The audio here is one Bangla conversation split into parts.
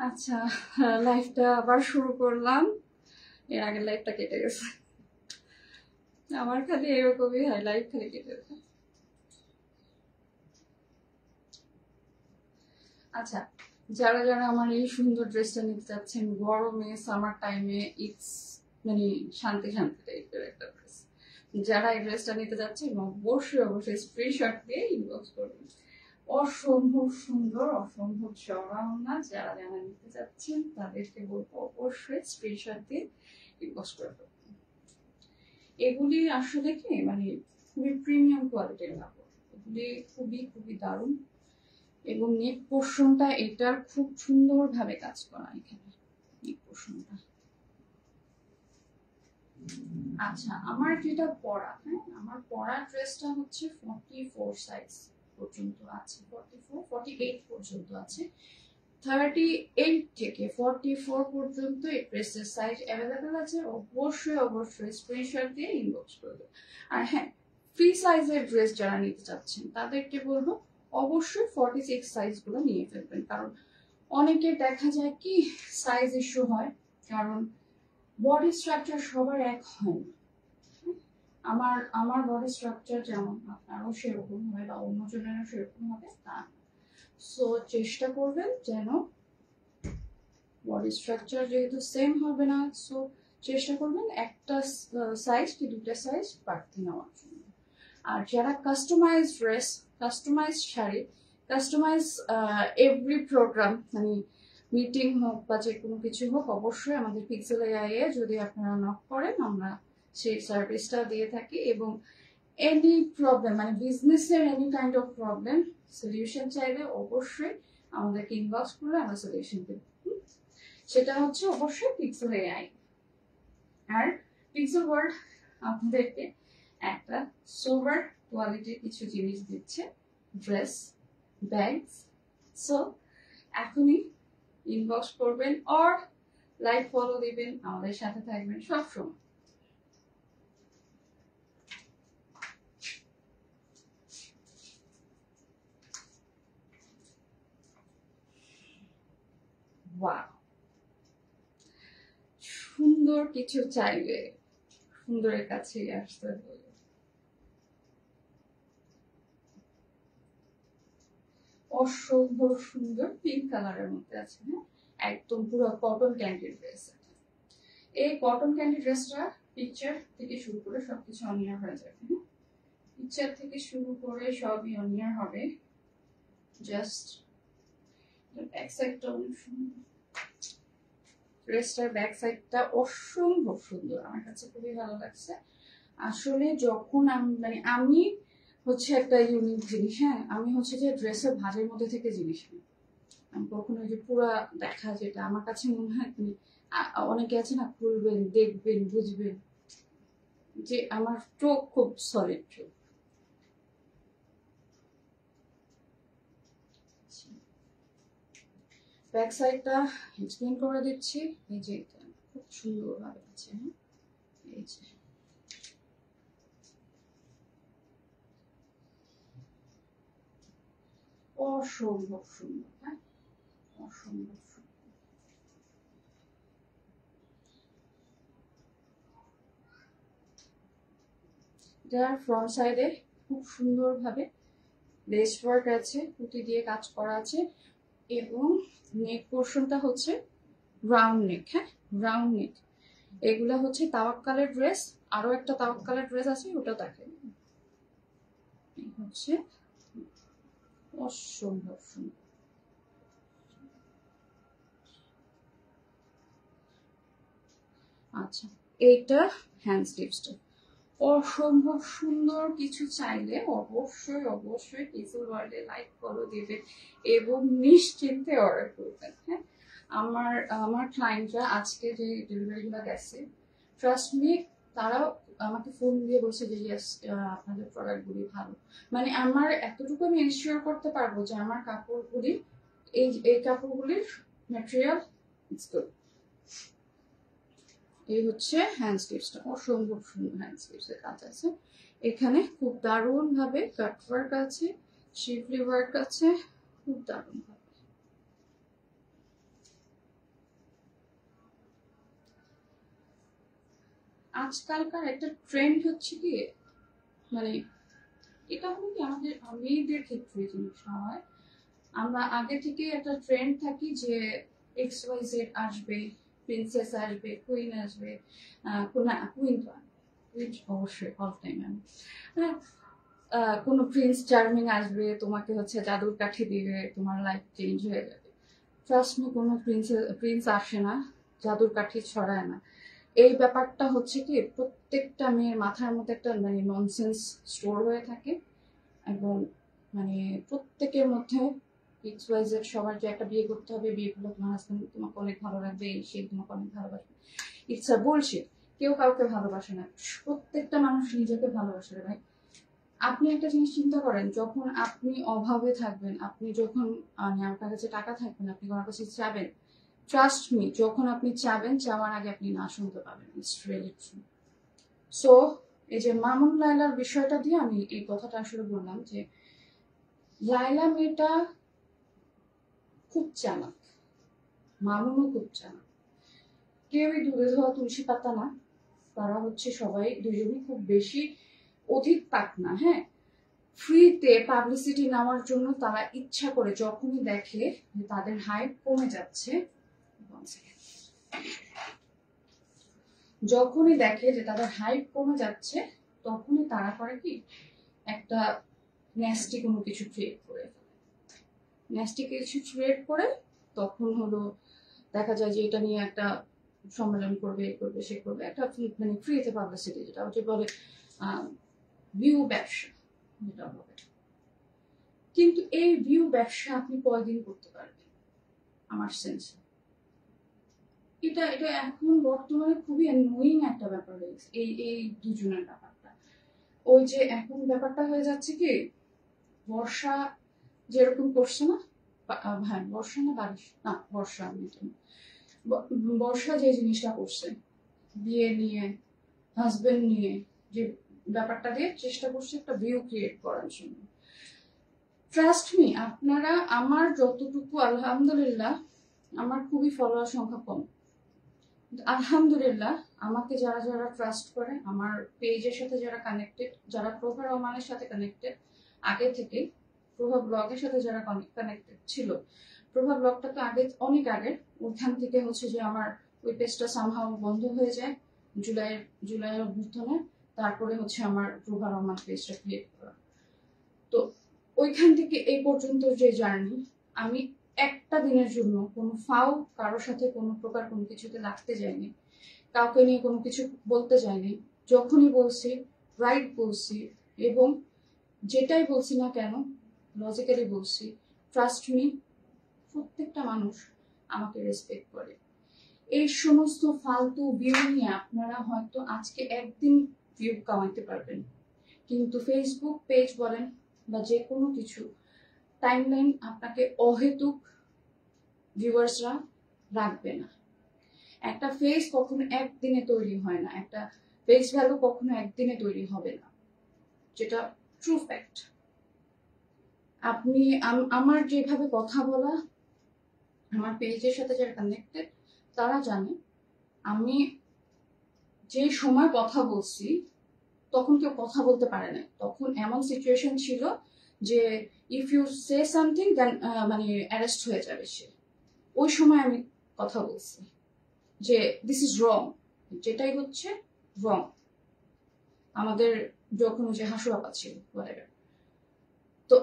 আচ্ছা, লাইভটা আবার শুরু করলাম। এর আগের লাইভটা কেটে গেছে। আমার খালি এরকমই হয়, লাইভ খালি কেটে যায়। আচ্ছা, যারা যারা আমার এই সুন্দর ড্রেসটা নিতে চাচ্ছেন গরমে, সামার টাইমে, ইটস মানে শান্তি শান্তি টাইপের একটা ড্রেস, যারা এই ড্রেসটা নিতে চাচ্ছেন অবশ্যই অবশ্যই স্ক্রিনশট দিয়ে ইনবক্স করবেন। অসম্ভব সুন্দর, অসম্ভব চড়া ওড়না, যারা যারা নিতে চাচ্ছেন তাদেরকে বলবো অবশ্যই স্ক্রিনশট দিয়ে ইনবক্স করবেন। এগুলি আসলে কি মানে খুবই প্রিমিয়াম কোয়ালিটির কাপড়, এগুলি খুবই খুবই দারুণ। এবং নেক পোর্শনটা এটার খুব সুন্দরভাবে কাজ করা এখানে নেক পোর্শনটা। আচ্ছা, আমার যেটা পরা, হ্যাঁ আমার পরা ড্রেসটা হচ্ছে 44 সাইজ পর্যন্ত আছে, 44 48 পর্যন্ত আছে। 38 থেকে 44 পর্যন্ত এই ড্রেসের সাইজ অ্যাভেলেবেল আছে। অবশ্যই অবশ্যই স্ক্রিনশট দিয়ে ইনবক্স করবে। আর হ্যাঁ, ফ্রি সাইজের ড্রেস যারা নিতে চাচ্ছেন তাদেরকে বলবো অবশ্যই 46 সাইজ গুলো নিয়ে ফেলবেন, কারণ অনেকে দেখা যায় কি সাইজ ইস্যু হয়, কারণ বডি স্ট্রাকচার সবার এক হয় না। আমার বডি স্ট্রাকচার যেমন আপনারও সেরকম হবে বা অন্যজনেরও সেরকম হবে তা। সো চেষ্টা করবেন যেন বডি স্ট্রাকচার যেহেতু সেম হবে না, সো চেষ্টা করবেন একটা সাইজ কি দুটা সাইজ বাড়তি নেওয়ার জন্য। আর যারা customize dress, customize sari, customize every program মানে মিটিং হোক বা যে কোনো কিছু হোক, অবশ্যই আমাদের পিক্সেল এআই এ যদি আপনারা নক করেন আমরা সেই সার্ভিসটা দিয়ে থাকি। এবং এনি প্রবলেম মানে বিজনেসের any kind of problem solution চাইলে অবশ্যই আমাদেরকে ইনবক্স করলে আমরা সলিউশন দেব। সেটা হচ্ছে অবশ্যই পিক্সেল এআই। আর পিক্সেল ওয়ার্ল্ড আপনাদেরকে একটা সোবার কোয়ালিটির কিছু জিনিস দিচ্ছে, ড্রেস, ব্যাগস। সো এখনই ইনবক্স করবেন অর লাইক ফলো দিবেন, আমাদের সাথে থাকবেন সবসময়। ওয়াও, সুন্দর কিছু চাইলে সুন্দরের কাছেই আসতে হবে। অসম্ভব সুন্দর পিঙ্ক কালারের মধ্যে আছে, হ্যাঁ একদম পুরো কটন ক্যান্ডি ড্রেস। এই কটন ক্যান্ডি ড্রেসটা পিকচার থেকে শুরু করে সবকিছু অনিয়ার হয়ে যাবে, হ্যাঁ পিকচার থেকে শুরু করে সবই অনিয়ার হবে। জাস্ট ব্যাক সাইডটা অনেক সুন্দর, ড্রেসটার ব্যাক সাইডটা অসম্ভব সুন্দর, আমার কাছে খুবই ভালো লাগছে। আসলে যখন আমি হচ্ছে একটা ইউনিক জিনিস, হ্যাঁ আমি হচ্ছে যে ড্রেসের ভাঁজের মধ্যে থেকে জিনিস নিই, আমি কখনো যে পুরা দেখা, যেটা আমার কাছে মনে হয় অনেকে আছে না খুলবেন দেখবেন বুঝবেন, যে আমার চোখ খুব সলিড চোখ। ব্যাক সাইডটা এক্সপ্লেন করে দিচ্ছি। এই যে এটা খুব সুন্দর ভাবে আছে, হ্যাঁ এই যে অসম্ভব সুন্দর, হ্যাঁ অসম্ভব সুন্দর। এটার ফ্রন্ট সাইডে খুব সুন্দর ভাবে লেস ওয়ার্ক আছে, পুঁতি দিয়ে কাজ করা আছে। এবং নেক পোর্শনটা হচ্ছে রাউন্ড নেক, হ্যাঁ রাউন্ড নেক। এগুলা হচ্ছে তাওয়াক্কালের ড্রেস। আরো একটা তাওয়াক্কালের ড্রেস আছে, ওটা দেখেন। এই হচ্ছে অসম্ভব সুন্দর। আচ্ছা, এইটা হ্যান্ড স্লিভসটা অসম্ভব সুন্দর। কিছু চাইলে অবশ্যই অবশ্যই পিসেল ওয়ার্ল্ডে লাইক ফলো দিবে এবং নিশ্চিন্তে অর্ডার করবেন। হ্যাঁ, আমার আমার ক্লায়েন্টরা আজকে যে ডেলিভারিগুলো গেছে, ট্রাস্ট মি, তারাও আমাকে ফোন দিয়ে বলছে যে ইয়েস, আপনাদের প্রোডাক্টগুলি ভালো। মানে আমার এতটুকু আমি এনশিওর করতে পারবো যে আমার কাপড়গুলি, এই কাপড়গুলির ম্যাটেরিয়াল ইটস গুড। এই হচ্ছে হ্যান্ড স্লিভসটা, অসম্ভব সুন্দর হ্যান্ড স্লিভসের কাজ আছে। এখানে খুব দারুণ ভাবে কাট ওয়ার্ক আছে, শিফলি ওয়ার্ক আছে, খুব দারুণ ভাবে। আজকালকার একটা ট্রেন্ড হচ্ছে কি, মানে এটা হলো কি আমাদের মেয়েদের ক্ষেত্রে জিনিসটা হয়, আমরা আগে থেকে একটা ট্রেন্ড থাকি যে এক্স ওয়াই জেড আসবে, প্রিন্সেস আসবে, কুইন আসবে, কুইন তো কুইন অবশ্যই অল টাইম। হ্যাঁ, কোনো প্রিন্স চার্মিং আসবে, তোমাকে হচ্ছে জাদুর কাঠি দিবে, তোমার লাইফ চেঞ্জ হয়ে যাবে। ট্রাস্ট মি, কোনো প্রিন্স আসে না, জাদুর কাঠি ছড়ায় না। এই ব্যাপারটা হচ্ছে কি প্রত্যেকটা মেয়ের মাথার মধ্যে একটা মানে ননসেন্স স্টোর হয়ে থাকে, এবং মানে প্রত্যেকের মধ্যে এক্স ওয়াই জেড সবার যে একটা বিয়ে করতে হবে, বিয়ে করলে তোমার হাজবেন্ড তোমাকে অনেক ভালো লাগবে, সে তোমাকে অনেক ভালোবাসবে। It's a bullshit. কেউ কাউকে ভালোবাসে না, প্রত্যেকটা মানুষ নিজেকে ভালোবাসে রে ভাই। আপনি একটা জিনিস চিন্তা করেন, যখন আপনি অভাবে থাকবেন, আপনি যখন আপনার কাছে টাকা থাকবেন, আপনি কারোর কাছে চাবেন, ট্রাস্ট মি, যখন আপনি চাবেন, চাওয়ার আগে আপনি না শুনতে পাবেন। It's really true. সো এই যে মামুন লায়লার বিষয়টা দিয়ে আমি এই কথাটা আসলে বললাম যে লায়লা মেয়েটা খুব চালাক, মামুনও খুব চালাক। কেউই দুধে ধোয়া তুলসী পাতা না, তারা হচ্ছে সবাই দুজনই খুব বেশি অধিক পাক না। হ্যাঁ, ফ্রিতে পাবলিসিটি নেওয়ার জন্য তারা ইচ্ছা করে যখনই দেখে যে তাদের হাইপ কমে যাচ্ছে, যখনই দেখে যে তাদের হাইপ কমে যাচ্ছে, তখনই তারা করে কি একটা ন্যাস্টি কোনো কিছু ক্রিয়েট করে ফেলে। ন্যাস্টি কিছু ক্রিয়েট করে তখন হলো দেখা যায় যে এটা নিয়ে একটা সম্মেলন করবে, এ করবে, সে করবে, একটা মানে ফ্রিতে পাবলিসিটি, যেটা হচ্ছে বলে ভিউ ব্যবসা, যেটা হবে। কিন্তু এই ভিউ ব্যবসা আপনি কয়দিন করতে পারবেন আমার সেন্সে? এটা এটা এখন বর্তমানে খুবই অ্যানোয়িং একটা ব্যাপার হয়েছে এই এই দুজনের ব্যাপারটা। ওই যে এখন ব্যাপারটা হয়ে যাচ্ছে কি, বর্ষা যেরকম করছে না, হ্যাঁ বর্ষা না বারিশ না, বর্ষা, বর্ষা যে জিনিসটা করছে বিয়ে নিয়ে, হাজবেন্ড নিয়ে, যে ব্যাপারটা দিয়ে চেষ্টা করছে একটা ভিউ ক্রিয়েট করার জন্য। ট্রাস্ট মি, আপনারা, আমার যতটুকু আলহামদুলিল্লাহ আমার খুবই ফলোয়ার সংখ্যা কম, আলহামদুলিল্লাহ আমাকে যারা যারা ট্রাস্ট করে, আমার পেজের সাথে যারা কানেক্টেড, যারা প্রভা রহমানের সাথে কানেক্টেড আগে থেকে, প্রভা ব্লগের সাথে যারা কানেক্টেড ছিল, প্রভা ব্লগটা তো আগে অনেক আগে, ওখান থেকে হচ্ছে যে আমার ওই পেজটা সামহাও বন্ধ হয়ে যায় জুলাইয়ের অভ্যর্থনে, তারপরে হচ্ছে আমার প্রভা রহমান পেজটা ক্রিয়েট করা। তো ওইখান থেকে এই পর্যন্ত যে জার্নি, আমি একটা দিনের জন্য কোনো ফাও কারোর সাথে কোনো প্রকার কোনো কিছুতে লাগতে যাইনি, কাউকে নিয়ে কোনো কিছু বলতে যাইনি। যখনই বলছি রাইট বলছি, এবং যেটাই বলছি না কেন লজিক্যালি বলছি। ট্রাস্ট মি, প্রত্যেকটা মানুষ আমাকে রেসপেক্ট করে। এই সমস্ত ফালতু ভিউ নিয়ে আপনারা হয়তো আজকে একদিন ভিউ কামাইতে পারবেন, কিন্তু ফেসবুক পেজ বলেন বা যে কোনো কিছু টাইমলাইন আপনাকে অহেতুক ভিউয়ার্সরা রাখবে না। একটা ফেস কখনো একদিনে তৈরি হয় না, একটা ফেস ভ্যালু কখনো একদিনে তৈরি হবে না, যেটা ট্রু ফ্যাক্ট। আপনি আমার যেভাবে কথা বলা, আমার পেজের সাথে যারা কানেক্টেড তারা জানে আমি যে সময় কথা বলছি তখন কেউ কথা বলতে পারে না। তখন এমন সিচুয়েশন ছিল যে if you say something then মানে অ্যারেস্ট হয়ে যাবে সে। ওই সময় আমি কথা বলছি যে দিস ইজ রং, যেটাই হচ্ছে রং। আমাদের যখন যে হাসুয়াপা ছিল whatever। তো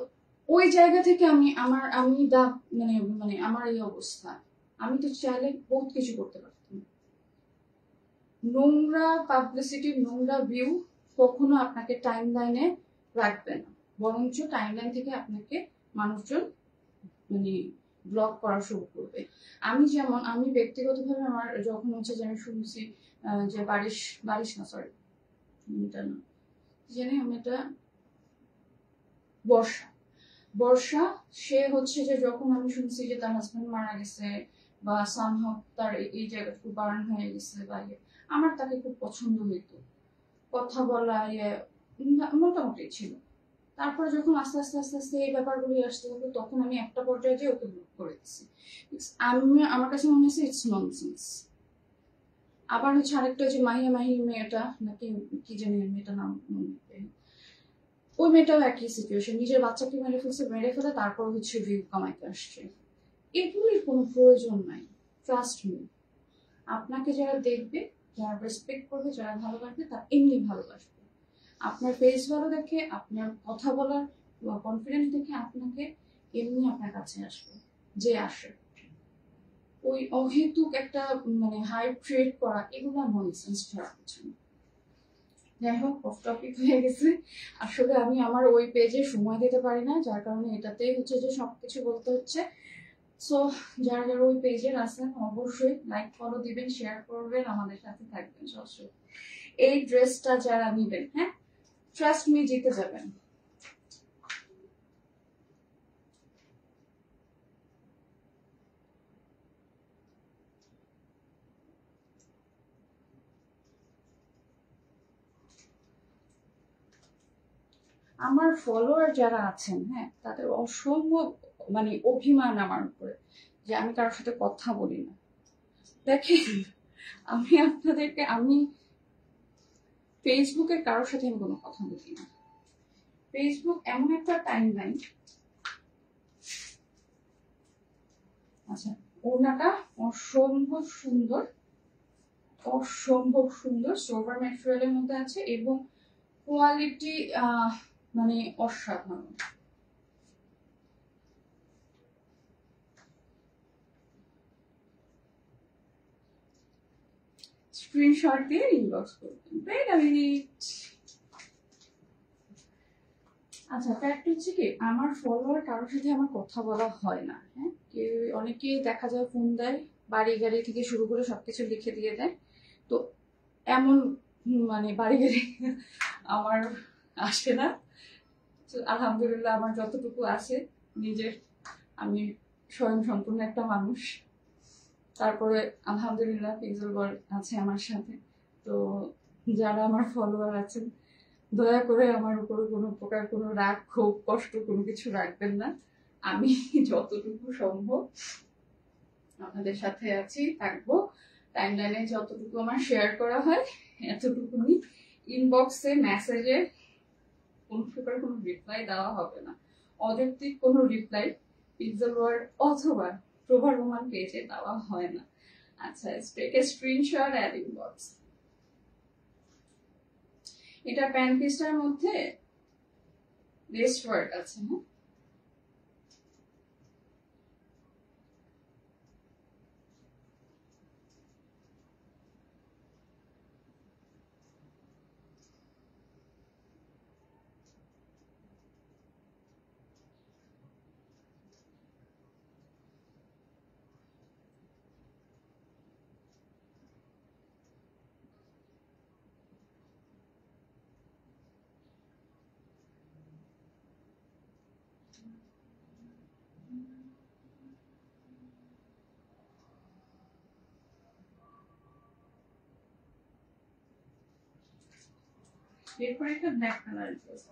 ওই জায়গা থেকে আমি মানে মানে আমার এই অবস্থা, আমি তো চাইলে বহুত কিছু করতে পারতাম। নোংরা পাবলিসিটি, নোংরা ভিউ কখনো আপনাকে টাইম লাইনে রাখবে না, বরঞ্চ টাইম লাইন থেকে আপনাকে মানুষজন মানে ব্লক করা শুরু করবে। আমি ব্যক্তিগতভাবে আমার যখন হচ্ছে যে আমি শুনছি যে বারিশ বারিশ না সরি এটা না জানি আমি এটা বর্ষা বর্ষা সে হচ্ছে যে যখন আমি শুনছি যে তার হাজবেন্ড মারা গেছে বা সামহাও তার এই জায়গাটুকু বার্ন হয়ে গেছে বা আমার তাকে খুব পছন্দ হইতো, কথা বলা মোটামুটি ছিল। তারপরে যখন আস্তে আস্তে আস্তে আস্তে এই ব্যাপারগুলো আসতে থাকলো তখন আমি একটা পর্যায়ে যে ওকে ব্লক করে দিচ্ছি। আমার কাছে মনে হচ্ছে ইটস ননসেন্স। আবার হচ্ছে আরেকটা যে মাহি মেয়েটা নাকি কি জানি মেয়েটা নাম, ওই মেয়েটাও একই সিচুয়েশন, নিজের বাচ্চাকে মেরে ফেলে তারপর হচ্ছে ভিউ কামাইতে আসছে। এগুলির কোনো প্রয়োজন নাই। ট্রাস্ট মি, আপনাকে যারা দেখবে, যারা রেসপেক্ট করবে, যারা ভালোবাসবে তারা এমনি ভালোবাসবে। আপনার ফেস ভালো দেখে, আপনার কথা বলার কনফিডেন্স দেখে আপনাকে এমনি আপনার কাছে আসবে যে আসে। ওই অহেতুক একটা মানে হাই ট্রেড করা এগুলো ননসেন্স ছাড়া কিছু না। যাই হোক, অফ টপিক হয়ে গেছে। আসলে আমি আমার ওই পেজে সময় দিতে পারি না, যার কারণে এটাতেই হচ্ছে যে সবকিছু বলতে হচ্ছে। সো যারা যারা ওই পেজের আছেন অবশ্যই লাইক ফলো দিবেন, শেয়ার করবেন, আমাদের সাথে থাকবেন সবসময়। এই ড্রেসটা যারা নিবেন, হ্যাঁ ট্রাস্ট মি জিতে যাবেন। আমার ফলোয়ার যারা আছেন, হ্যাঁ তাদের অসম্ভব মানে অভিমান আমার উপরে যে আমি কারোর সাথে কথা বলি না। দেখেন আমি ফেসবুকের কারোর সাথে আমি কোনো কথা বলি না। ফেসবুক এমন একটা টাইম লাইন। আচ্ছা, ওড়নাটা অসম্ভব সুন্দর, অসম্ভব সুন্দর সোভার ম্যাটেরিয়ালের মধ্যে আছে এবং কোয়ালিটি মানে অসাধারণ। স্ক্রিনশট দিয়ে ইনবক্স করবেন। Wait a minute. আচ্ছা, ফ্যাক্ট হচ্ছে কি আমার ফলোয়ার কারোর সাথে আমার কথা বলা হয় না। হ্যাঁ, কেউ অনেকেই দেখা যায় ফোন দেয়, বাড়ি গাড়ি থেকে শুরু করে সবকিছু লিখে দিয়ে দেয়। তো এমন মানে বাড়ি গাড়ি আমার আসে না। আলহামদুলিল্লাহ আমার যতটুকু আছে নিজের, আমি স্বয়ং সম্পূর্ণ একটা মানুষ। তারপরে আলহামদুলিল্লাহ পিক্সেল ওয়ার্ল্ড আছে আমার সাথে। তো যারা আমার ফলোয়ার আছেন দয়া করে আমার উপরে কোনো প্রকার কোনো রাগ ক্ষোভ কষ্ট কোনো কিছু রাখবেন না। আমি যতটুকু সম্ভব আপনাদের সাথে আছি, থাকবো। টাইমলাইনে যতটুকু আমার শেয়ার করা হয় এতটুকুনি। ইনবক্সে মেসেজে কোনো প্রকার কোনো রিপ্লাই দেওয়া হবে না, অযৌক্তিক কোনো রিপ্লাই পিক্সেল ওয়ার্ল্ড অথবা প্রভা রোমান পেজে দেওয়া হয় না। আচ্ছা, take a screenshot add inbox. এটা প্যান পিসটার মধ্যে বেস্ট ওয়ার্ক আছে। হ্যাঁ, এরপর একটা ব্ল্যাক কালার ড্রেস।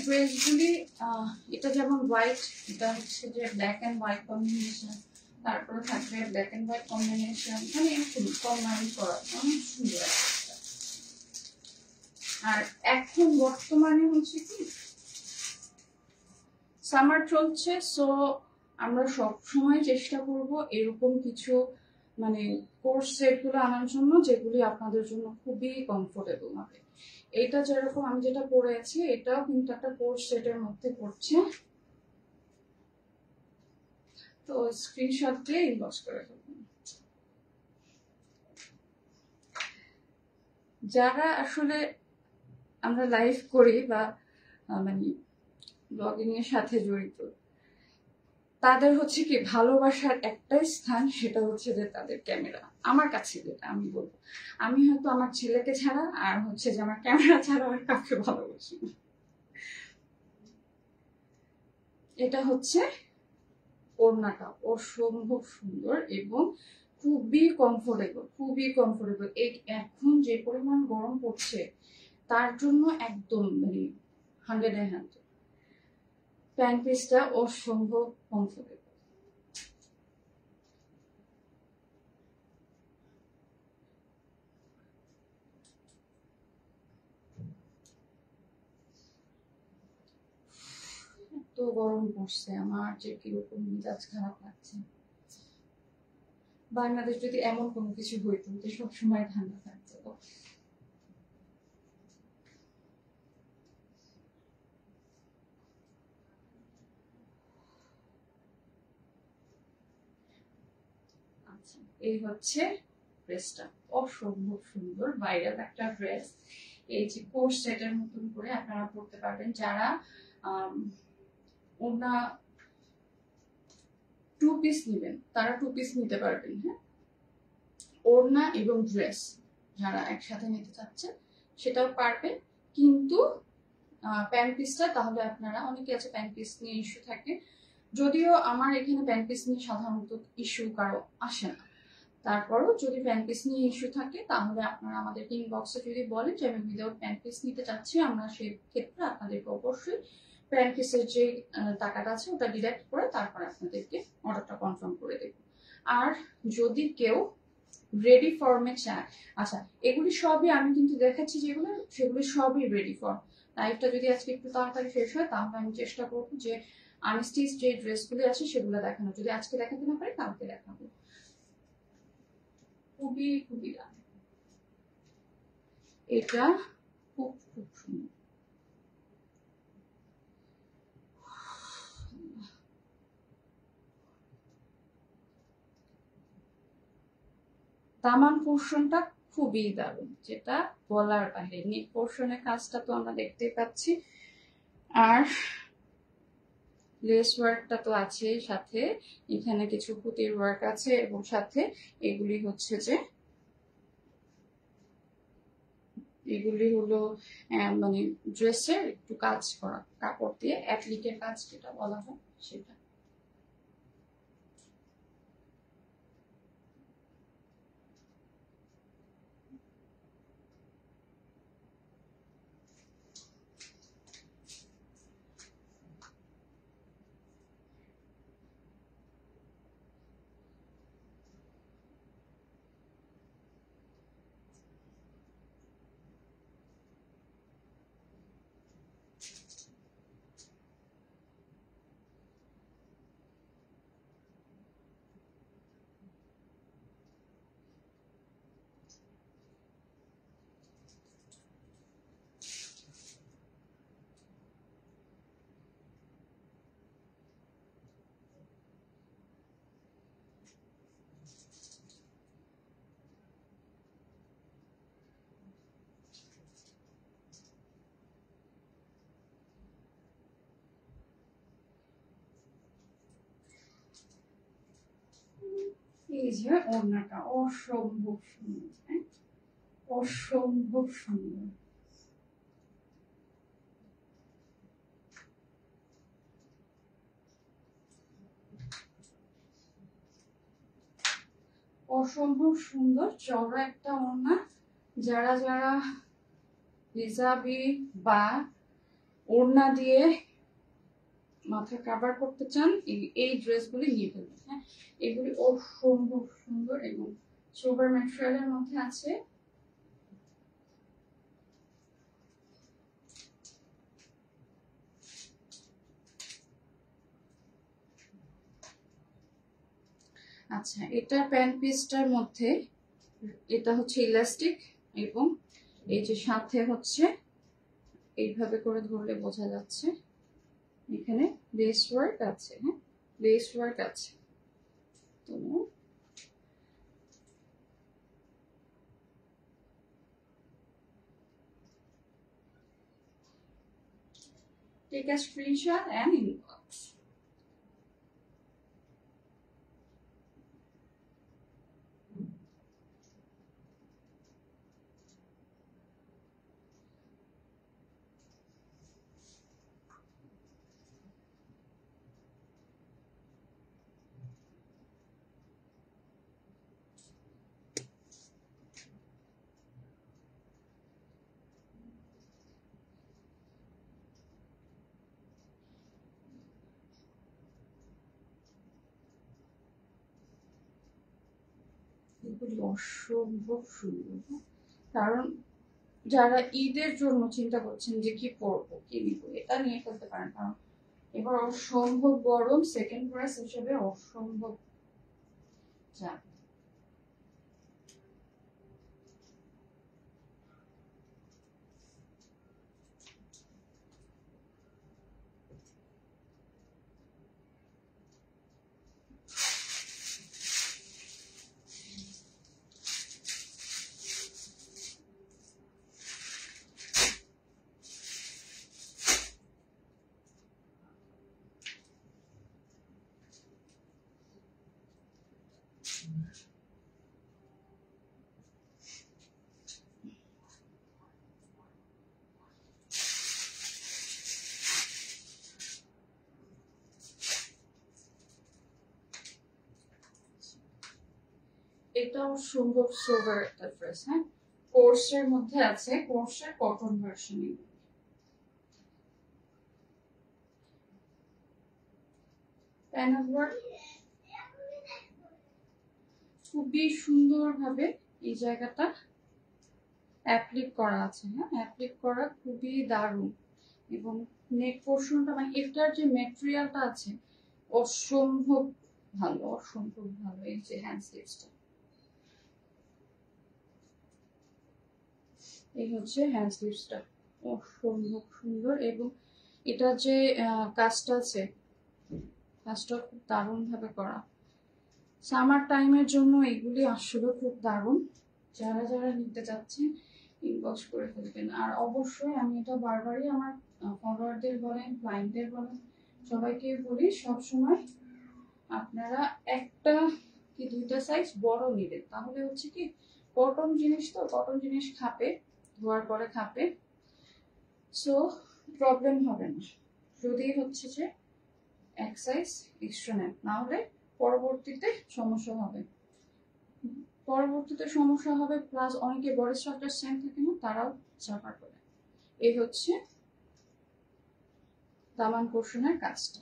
ড্রেসগুলি এটা যেমন হোয়াইট, এটা হচ্ছে যে ব্ল্যাক অ্যান্ড হোয়াইট কম্বিনেশন, তারপরে থাকবে ব্ল্যাক অ্যান্ড হোয়াইট কম্বিনেশন, মানে এরকম কম্বাইন করা অনেক সুন্দর একটা। আর এখন বর্তমানে হচ্ছে কি সামার চলছে, সো আমরা সব সময় চেষ্টা করব এরকম কিছু মানে কোর্স সেটগুলো আনার জন্য যেগুলি আপনাদের জন্য খুবই কমফোর্টেবল হবে। এটা যেরকম আমি যেটা পরে আছি এটাও কিন্তু একটা কোর্স সেটের মধ্যে পড়ছে, তো স্ক্রিনশট দিয়ে ইনবক্স করে ফেলবেন। যারা আসলে আমরা লাইভ করি বা মানে ব্লগিং এর সাথে জড়িত, তাদের হচ্ছে কি ভালোবাসার একটাই স্থান, সেটা হচ্ছে যে তাদের ক্যামেরা। আমার কাছে যেটা আমি বলবো, আমি হয়তো আমার ছেলেকে ছাড়া আর হচ্ছে যে আমার ক্যামেরা ছাড়া আর কাউকে ভালোবাসি না। এটা হচ্ছে ওড়নাটা অসম্ভব সুন্দর এবং খুবই কমফোর্টেবল, খুবই কমফোর্টেবল। এই এখন যে পরিমাণ গরম পড়ছে তার জন্য একদম মানে 100 প্যান্ট পিসটা অসম্ভব কমফোর্টেবল। এত গরম পড়ছে, আমার যে কিরকম মেজাজ খারাপ লাগছে। বাংলাদেশ যদি এমন কোনো কিছু হইতো যে সবসময় ঠান্ডা থাকতো। আচ্ছা, এই হচ্ছে ড্রেসটা অসম্ভব সুন্দর, ভাইরাল একটা ড্রেস। এই যে কোর্স সেটের মতন করে আপনারা পড়তে পারবেন। যারা ওনা 2 পিস নেবেন তারা 2 পিস নিতে পারবেন। হ্যাঁ, ওড়না এবং ড্রেস যারা একসাথে নিতে চাচ্ছেন সেটাও পারবেন, কিন্তু প্যান্ট পিসটা তাহলে আপনারা, অনেকে আছে প্যান্ট পিস নিয়ে ইস্যু থাকে, যদিও আমার এখানে প্যান্ট পিস নিয়ে সাধারণত ইস্যু কারো আসে না, তারপরও যদি প্যান্ট পিস নিয়ে ইস্যু থাকে তাহলে আপনারা আমাদের ইনবক্সে যদি বলেন যে আমি উইদাউট প্যান্ট পিস নিতে চাচ্ছি, আমরা সেই ক্ষেত্রে আপনাদেরকে অবশ্যই প্যান্ট পিসের যে টাকাটা আছে ওটা ডিডাক্ট করে তারপর আপনাদেরকে অর্ডারটা কনফার্ম করে দেব। আর যদি কেউ রেডি ফর্মে চায়, আচ্ছা এগুলি সবই আমি কিন্তু দেখাচ্ছি যেগুলো, সেগুলি সবই রেডি ফর্ম। লাইফটা যদি আজকে একটু তাড়াতাড়ি শেষ হয় তাহলে আমি চেষ্টা করবো যে আনস্টিচ যে ড্রেসগুলি আছে সেগুলো দেখানো, যদি আজকে দেখাতে না পারি কালকে দেখাবো। খুবই খুবই দামি, এটা খুব খুব সুন্দর। দামান পোর্শনটা খুবই দারুণ, যেটা বলার বাইরে। নেক পোর্শনের কাজটা তো আমরা দেখতেই পাচ্ছি, আর লেস ওয়ার্কটা তো আছে, সাথে এখানে কিছু পুঁতির ওয়ার্ক আছে, এবং সাথে এগুলি হচ্ছে যে এগুলি হলো মানে ড্রেসের একটু কাজ করা, কাপড় দিয়ে অ্যাপ্লিকের কাজ যেটা বলা হয় সেটা। এই যে ওড়নাটা অসম্ভব সুন্দর, হ্যাঁ অসম্ভব সুন্দর। অসম্ভব সুন্দর চওড়া একটা ওড়না। যারা যারা হিজাবি বা ওড়না দিয়ে মাথা কাভার করতে চান, এই ড্রেসগুলি নিয়ে ফেলবেন। হ্যাঁ, এগুলি অসম্ভব সুন্দর এবং সোবার ম্যাটেরিয়ালের মধ্যে আছে। আচ্ছা, এটা প্যান্ট পিসটার মধ্যে এটা হচ্ছে ইলাস্টিক এবং এই যে সাথে হচ্ছে এইভাবে করে ধরলে বোঝা যাচ্ছে এখানে লেস ওয়ার্ক আছে। হ্যাঁ, লেস ওয়ার্ক আছে। তো take a screenshot and inbox. এগুলি অসম্ভব সুন্দর। কারণ যারা ঈদের জন্য চিন্তা করছেন যে কি পরবো কি নিবো, এটা নিয়ে ফেলতে পারেন। কারণ এবার অসম্ভব গরম, সেকেন্ড প্রাইস হিসেবে অসম্ভব যা। এটা অসম্ভব সোবার একটা ড্রেস। হ্যাঁ, কোর্সের মধ্যে আছে, কোর্সের কটন ভার্সন। খুবই সুন্দর ভাবে এই জায়গাটা অ্যাপ্লিক করা আছে। হ্যাঁ, অ্যাপ্লিক করা খুবই দারুণ। এবং নেক পোর্শনটা মানে এটার যে ম্যাটেরিয়ালটা আছে অসম্ভব ভালো, অসম্ভব ভালো। এই যে হ্যান্ড স্লিভসটা, এই হচ্ছে হ্যান্ড স্লিভসটা, অসম্ভব সুন্দর। এবং এটা যে কাজটা আছে, কাজটা খুব দারুণ ভাবে করা। সামার টাইমের জন্য এগুলি আসলে খুব দারুণ। যারা যারা নিতে চাচ্ছেন ইনবক্স করে ফেলবেন। আর অবশ্যই আমি এটা বারবারই আমার ফলোয়ারদের বলেন, ক্লায়েন্টদের বলেন, সবাইকে বলি সবসময় আপনারা একটা কি দুইটা সাইজ বড় নেবেন। তাহলে হচ্ছে কি কটন জিনিস, তো কটন জিনিস খাপে, ধোয়ার পরে খাপে, সো প্রবলেম হবে না। যদি হচ্ছে যে এক সাইজ এক্সট্রা নেন, না হলে পরবর্তীতে সমস্যা হবে। প্লাস অনেকে বডি স্ট্রাকচার সেম থাকে না, তারাও সাফার করে। এই হচ্ছে দামান পোর্শনের কাজটা।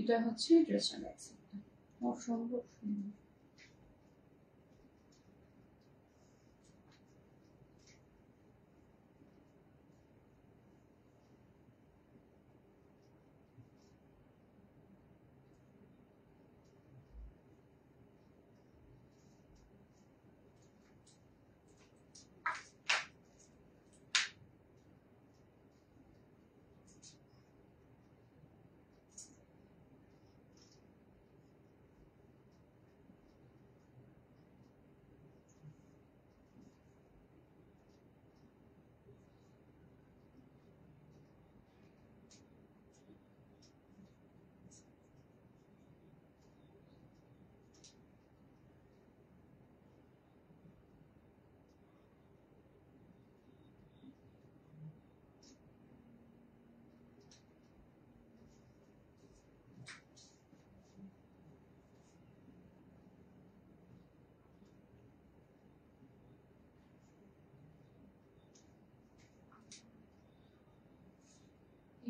এটা হচ্ছে ড্রেসের ব্যাকসাইডটা, অসম্ভব সুন্দর।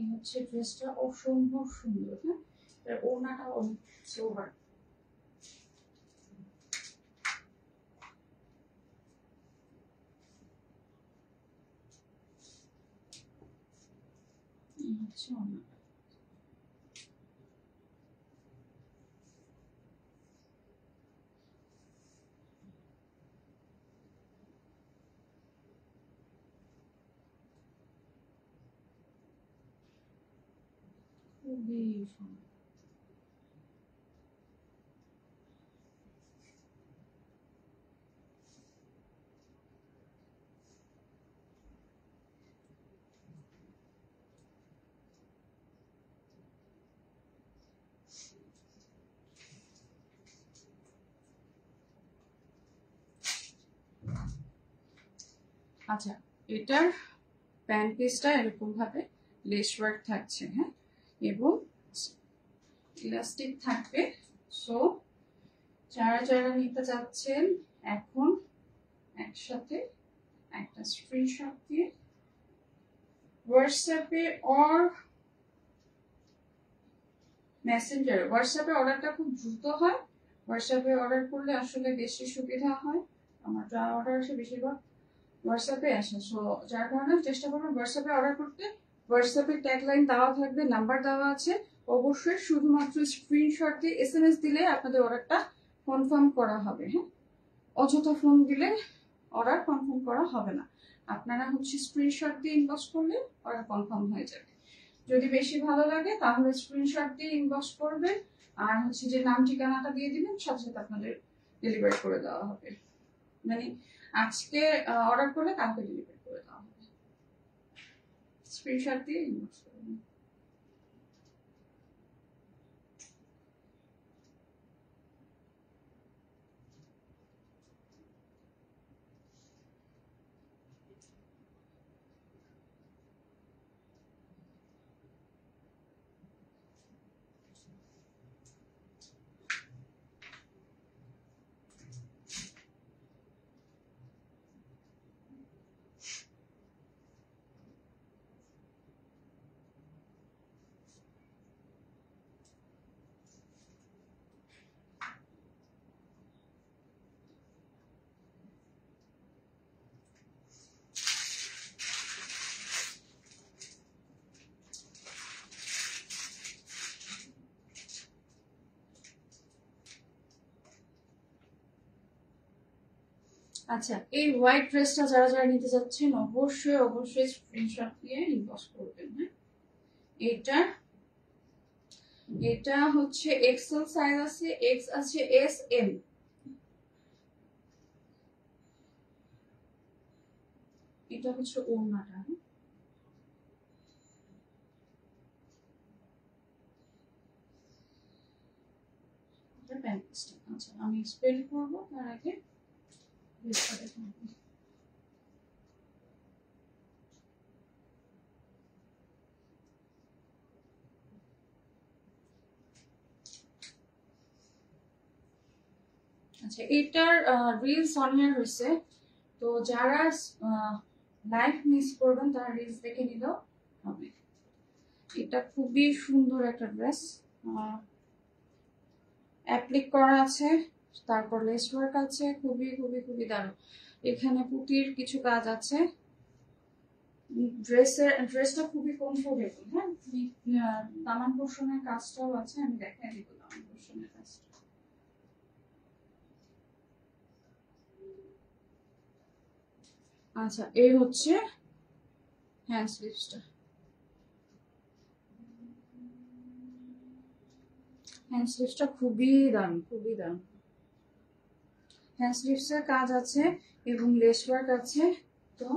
এই হচ্ছে ড্রেসটা অসম্ভব সুন্দর। হ্যাঁ, এর ওড়নাটা অনেক সোবার। এই হচ্ছে ওড়নাটা। খুবই সুন্দর। আচ্ছা, এটার প্যান্ট পিসটা এরকম ভাবে লেস ওয়ার্ক থাকছে, হ্যাঁ, এবং ইলাস্টিক থাকবে। সো যারা যারা নিতে চাচ্ছেন এখন একসাথে একটা স্ক্রিনশট দিয়ে হোয়াটসঅ্যাপে অর মেসেঞ্জারে, হোয়াটসঅ্যাপে অর্ডারটা খুব দ্রুত হয়। হোয়াটসঅ্যাপে অর্ডার করলে আসলে বেশি সুবিধা হয়। আমার যা অর্ডার আসে বেশিরভাগ হোয়াটসঅ্যাপে আসে। সো যার কারণে চেষ্টা করবেন হোয়াটসঅ্যাপে অর্ডার করতে। হোয়াটসঅ্যাপে ট্যাগলাইন দেওয়া থাকবে, নাম্বার দেওয়া আছে। অবশ্যই শুধুমাত্র স্ক্রিনশট দিয়ে এসএমএস দিলে আপনাদের অর্ডারটা কনফার্ম করা হবে। হ্যাঁ, অযথা ফোন দিলে অর্ডার কনফার্ম করা হবে না। আপনারা হচ্ছে স্ক্রিনশট দিয়ে ইনবক্স করলে অর্ডার কনফার্ম হয়ে যাবে। যদি বেশি ভালো লাগে তাহলে স্ক্রিনশট দিয়ে ইনবক্স করবেন, আর হচ্ছে যে নাম ঠিকানাটা দিয়ে দিবেন, সাথে সাথে আপনাদের ডেলিভারি করে দেওয়া হবে। মানে আজকে অর্ডার করলে কালকে ডেলিভারি করে দেওয়া হবে। স্ক্রিনশট দিয়ে ইনবক্স করবেন। আচ্ছা, এই হোয়াইট ড্রেসটা যারা যারা নিতে চাচ্ছেন অবশ্যই অবশ্যই স্ক্রিনশট দিয়ে ইনবক্স করবেন। হ্যাঁ, এটা এটা হচ্ছে এক্সেল সাইজ আছে, এক্স আছে, এস, এম। এটা হচ্ছে ওড়নাটা। এটা প্যান্ট পিসটা। আচ্ছা, আমি এক্সপ্লেন করবো তার আগে ড্রেসটা দেখুন। আচ্ছা, এটার রিলস অন এয়ার হয়েছে, তো যারা লাইভ মিস করবেন তারা রিলস দেখে নিলেও হবে। এটা খুবই সুন্দর একটা ড্রেস, অ্যাপ্লিক করা আছে, তারপর লেস ওয়ার্ক আছে, খুবই খুবই খুবই দারুণ। এখানে পুঁতির কিছু কাজ আছে। ড্রেসটা খুবই কমফোর্টেবল। হ্যাঁ, দামান পোর্শনের কাজটাও আছে, আমি দেখাই দিব দামান পোর্শনের কাজটা। আচ্ছা, এই হচ্ছে হ্যান্ড স্লিভসটা। হ্যান্ড স্লিভসটা খুবই দারুণ, খুবই দারুণ। হ্যান্ড স্লিভসের কাজ আছে এবং লেস ওয়ার্ক আছে। তো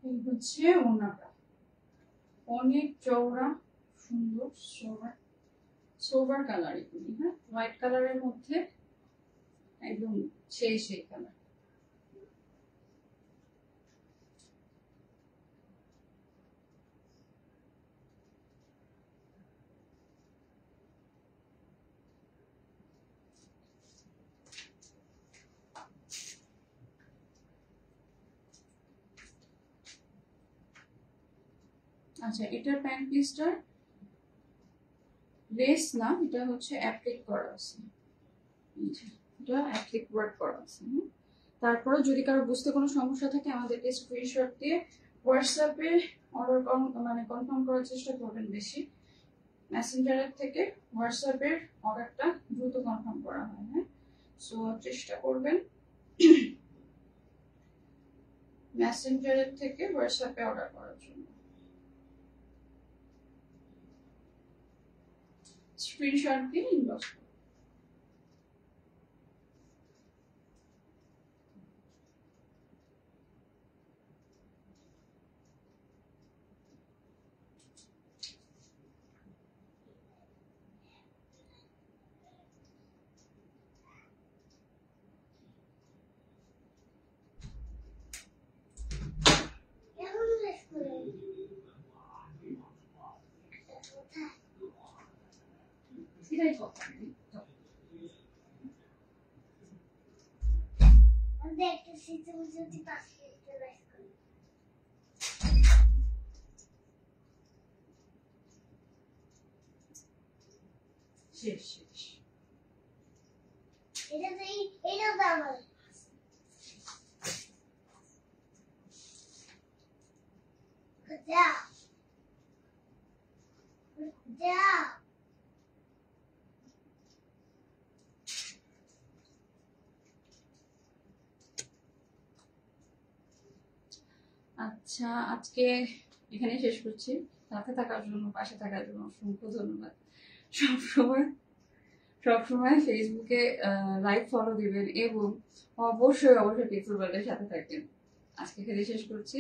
এই হচ্ছে ওড়নাটা, অনেক চওড়া সুন্দর সোভার সোভার কালার, এগুলি হ্যাঁ হোয়াইট কালারের মধ্যে একদম সেই কালার। আচ্ছা, এটার প্যান্ট পিসটার লেস না, এটা হচ্ছে অ্যাপ্লিক করা আছে, এটা অ্যাপ্লিক ওয়ার্ক করা আছে। তারপরে যদি কারো বুঝতে কোনো সমস্যা থাকে আমাদেরকে স্ক্রিনশট দিয়ে হোয়াটসঅ্যাপে অর্ডার মানে কনফার্ম করার চেষ্টা করবেন বেশি। মেসেঞ্জারের থেকে হোয়াটসঅ্যাপের অর্ডারটা দ্রুত কনফার্ম করা হয়। হ্যাঁ, সো চেষ্টা করবেন মেসেঞ্জারের থেকে হোয়াটসঅ্যাপে অর্ডার করার জন্য। স্ক্রিনশট দিয়ে ইনবক্স করুন। এটাই কথা। শেষ শেষ। আচ্ছা, আজকে এখানে শেষ করছি। সাথে থাকার জন্য, পাশে থাকার জন্য অসংখ্য ধন্যবাদ। সবসময় ফেসবুকে লাইক ফলো দিবেন এবং অবশ্যই পিক্সেল ওয়ার্ল্ডের সাথে থাকবেন। আজকে এখানে শেষ করছি।